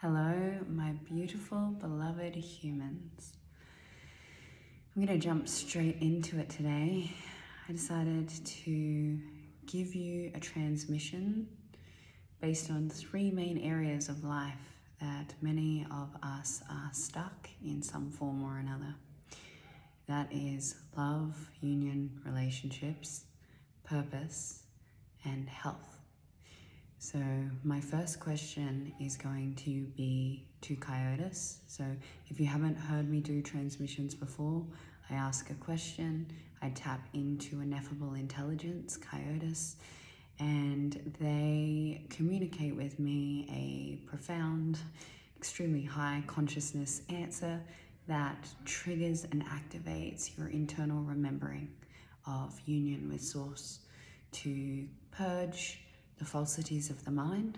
Hello, my beautiful, beloved humans. I'm going to jump straight into it today. I decided to give you a transmission based on 3 main areas of life that many of us are stuck in some form or another. That is love, union, relationships, purpose, and health. So my first question is going to be to Kiotis. So if you haven't heard me do transmissions before, I ask a question, I tap into Ineffable Intelligence Kiotis, and they communicate with me a profound, extremely high consciousness answer that triggers and activates your internal remembering of union with Source to purge the falsities of the mind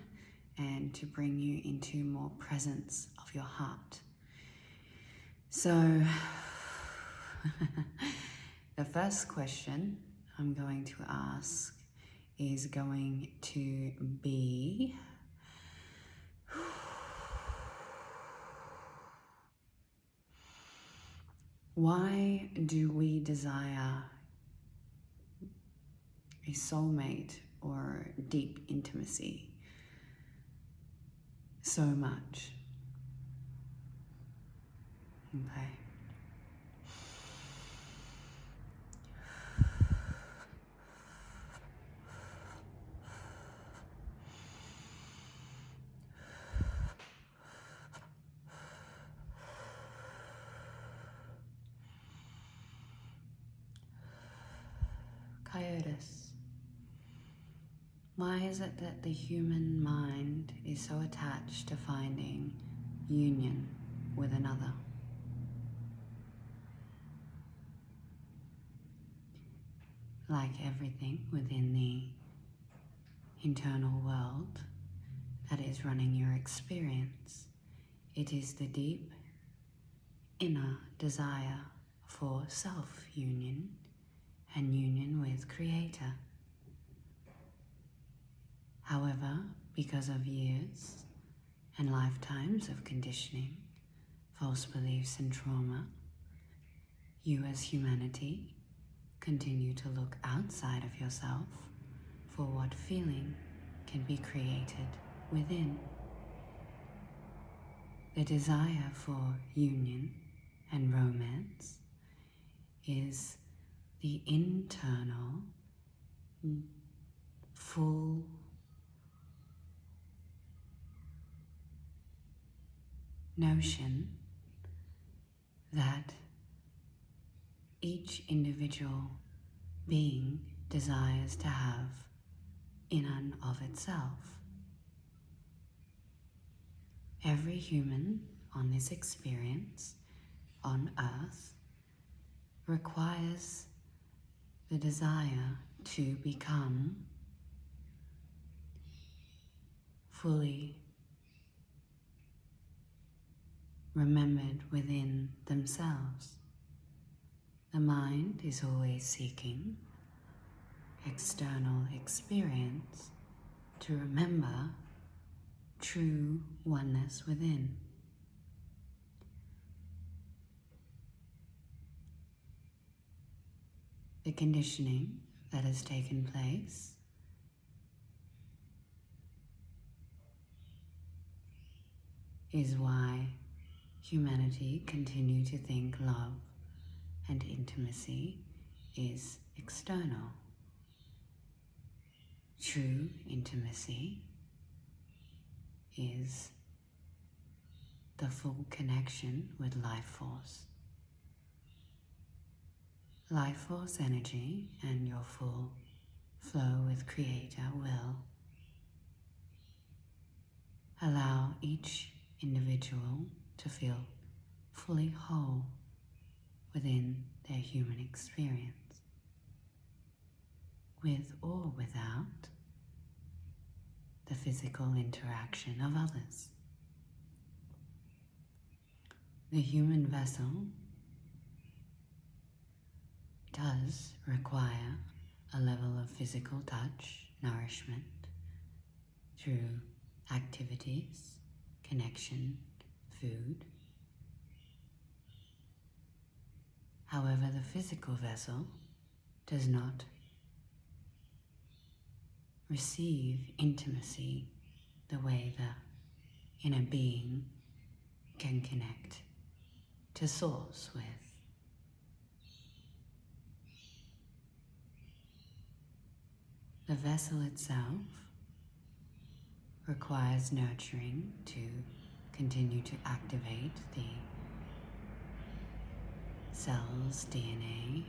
and to bring you into more presence of your heart. So the first question I'm going to ask is going to be, why do we desire a soulmate or deep intimacy so much? Okay. Kiotis, why is it that the human mind is so attached to finding union with another? Like everything within the internal world that is running your experience, it is the deep inner desire for self-union and union with Creator. However, because of years and lifetimes of conditioning, false beliefs and trauma, you as humanity continue to look outside of yourself for what feeling can be created within. The desire for union and romance is the internal, full notion that each individual being desires to have in and of itself. Every human on this experience on Earth requires the desire to become fully remembered within themselves. The mind is always seeking external experience to remember true oneness within. The conditioning that has taken place is why humanity continue to think love and intimacy is external. True intimacy is the full connection with life force. Life force energy and your full flow with Creator will allow each individual to feel fully whole within their human experience, with or without the physical interaction of others. The human vessel does require a level of physical touch, nourishment, through activities, connection, food. However, the physical vessel does not receive intimacy the way the inner being can connect to source with. The vessel itself requires nurturing to continue to activate the cell's DNA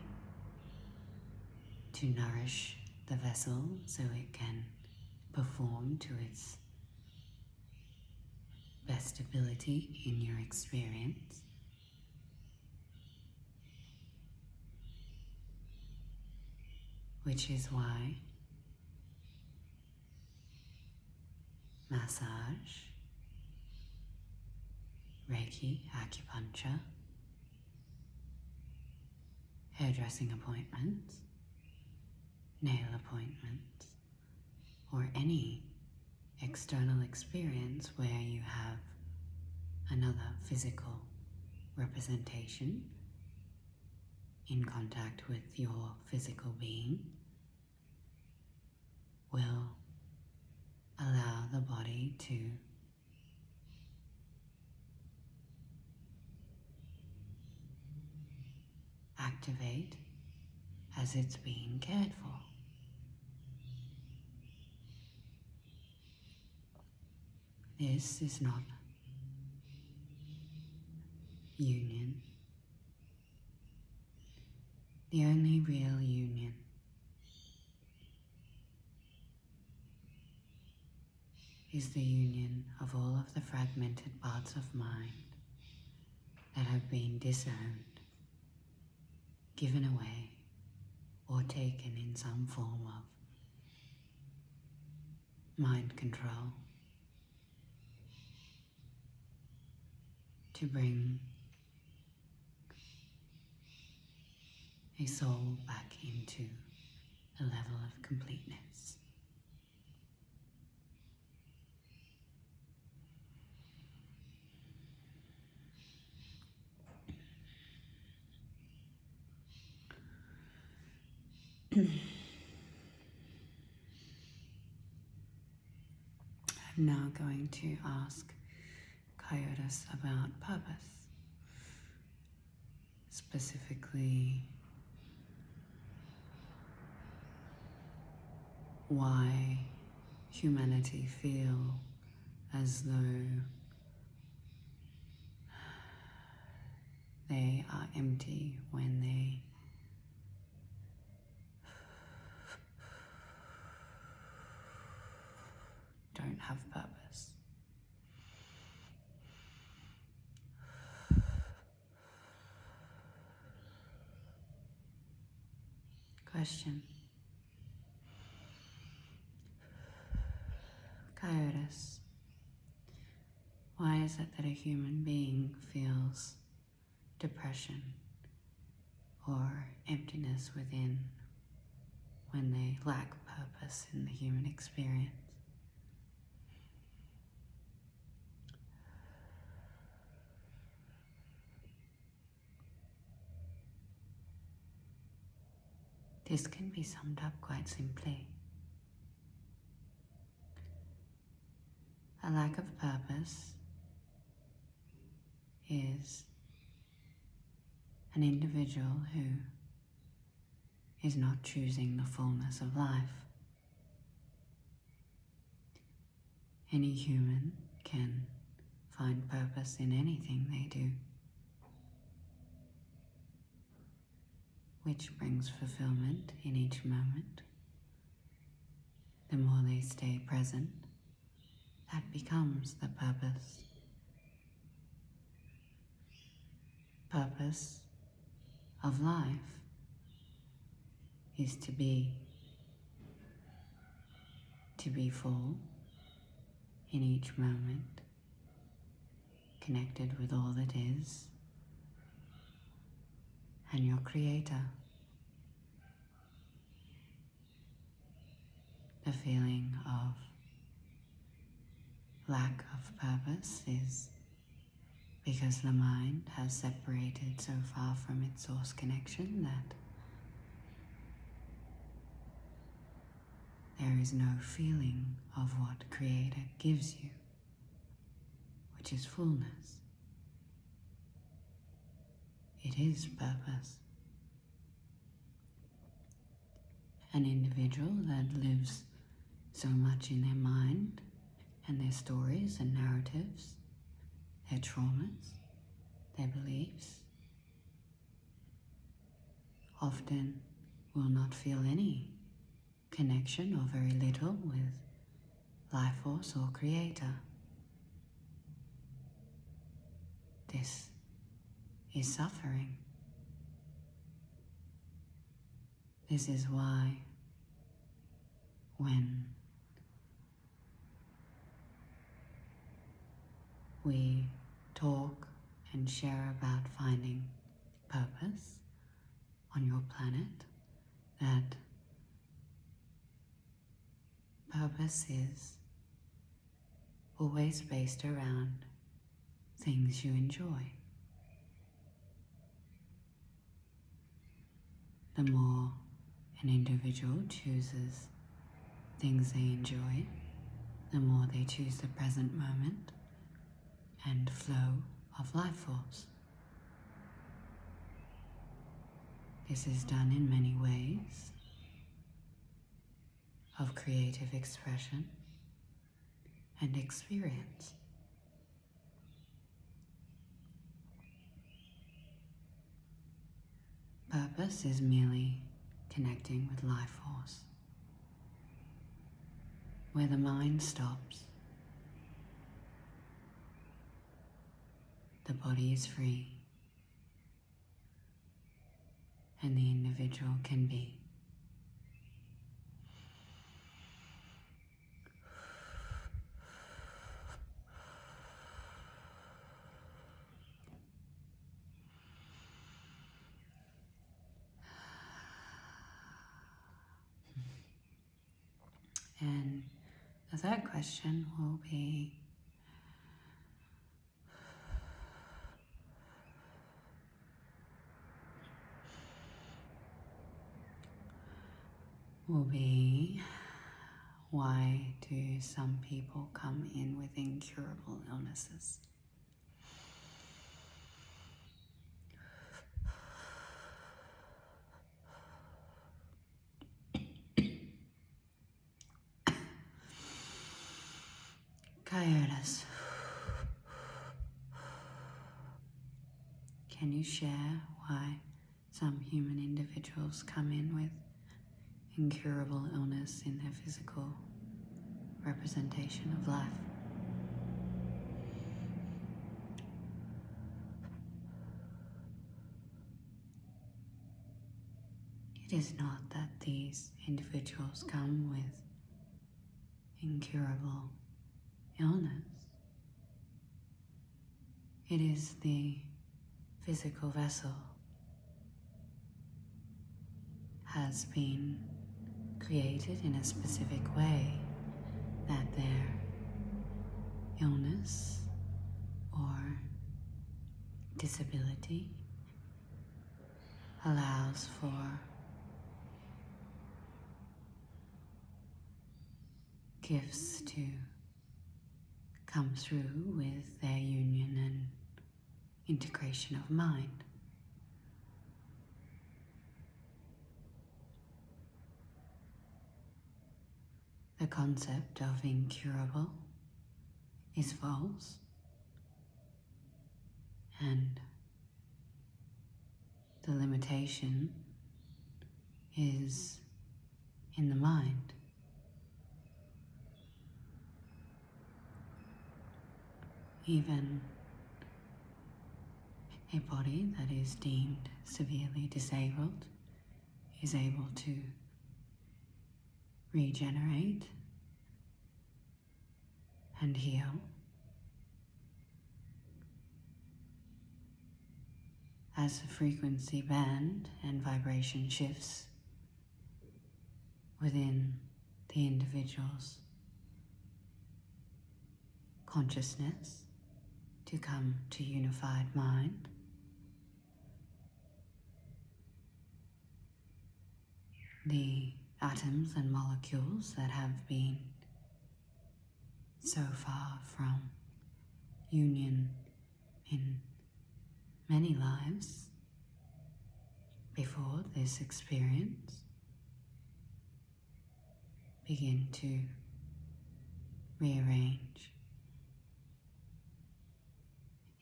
to nourish the vessel so it can perform to its best ability in your experience. Which is why massage, Reiki, acupuncture, hairdressing appointments, nail appointments, or any external experience where you have another physical representation in contact with your physical being will allow the body to activate as it's being cared for. This is not union. The only real union is the union of all of the fragmented parts of mind that have been disowned, given away, or taken in some form of mind control to bring a soul back into a level of completeness. I'm now going to ask Kiotis about purpose, specifically why humanity feel as though they are empty when they don't have purpose. Question. Kiotis, why is it that a human being feels depression or emptiness within when they lack purpose in the human experience? This can be summed up quite simply. A lack of purpose is an individual who is not choosing the fullness of life. Any human can find purpose in anything they do, which brings fulfillment in each moment. The more they stay present, that becomes the purpose. Purpose of life is to be full in each moment, connected with all that is, and your Creator. The feeling of lack of purpose is because the mind has separated so far from its source connection that there is no feeling of what Creator gives you, which is fullness. It is purpose. An individual that lives so much in their mind and their stories and narratives, their traumas, their beliefs, often will not feel any connection or very little with life force or Creator. This is suffering. This is why when we talk and share about finding purpose on your planet, that purpose is always based around things you enjoy. The more an individual chooses things they enjoy, the more they choose the present moment and flow of life force. This is done in many ways of creative expression and experience. Purpose is merely connecting with life force, where the mind stops, the body is free, and the individual can be. And the third question will be, why do some people come in with incurable illnesses? Kiotis, can you share why some human individuals come in with incurable illness in their physical representation of life? It is not that these individuals come with incurable illness. It is the physical vessel has been created in a specific way that their illness or disability allows for gifts to come through with their union and integration of mind. The concept of incurable is false, and the limitation is in the mind. Even a body that is deemed severely disabled is able to regenerate and heal. As the frequency band and vibration shifts within the individual's consciousness to come to unified mind. The atoms and molecules that have been so far from union in many lives before this experience begin to rearrange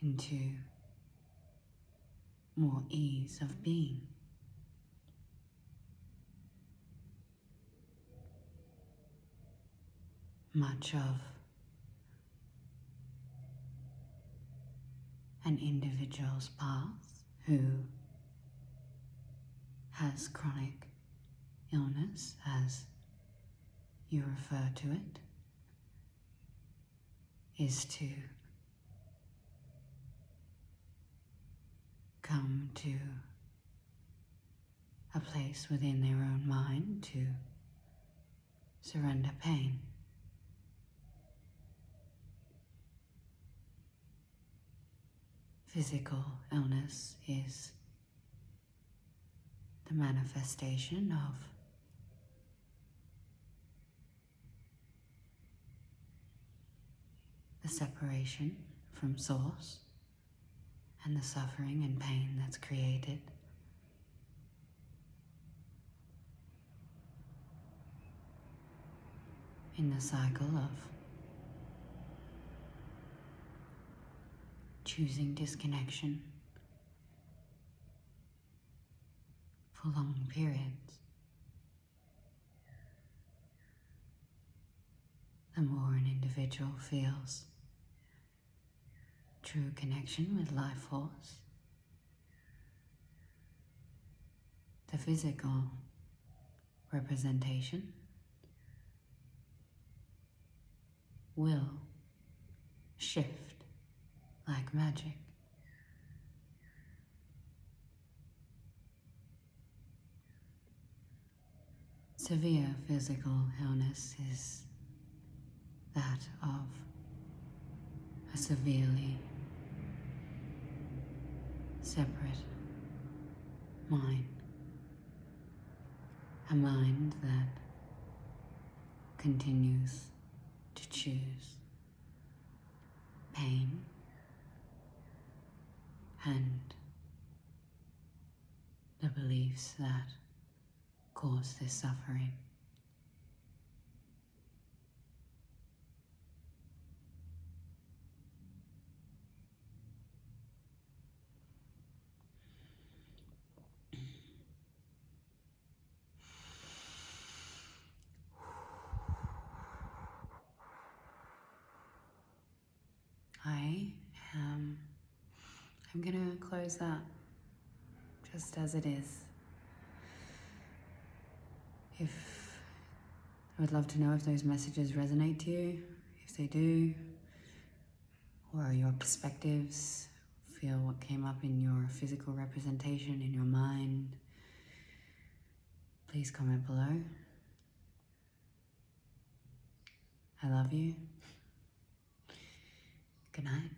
into more ease of being. Much of an individual's path who has chronic illness, as you refer to it, is to come to a place within their own mind to surrender pain. Physical illness is the manifestation of the separation from source and the suffering and pain that's created. In the cycle of choosing disconnection for long periods, the more an individual feels true connection with life force, the physical representation will shift like magic. Severe physical illness is that of a severely separate mind, a mind that continues to choose pain and the beliefs that cause this suffering. I'm gonna close that just as it is. I would love to know if those messages resonate to you, if they do, or your perspectives, feel what came up in your physical representation, in your mind. Please comment below. I love you. Good night.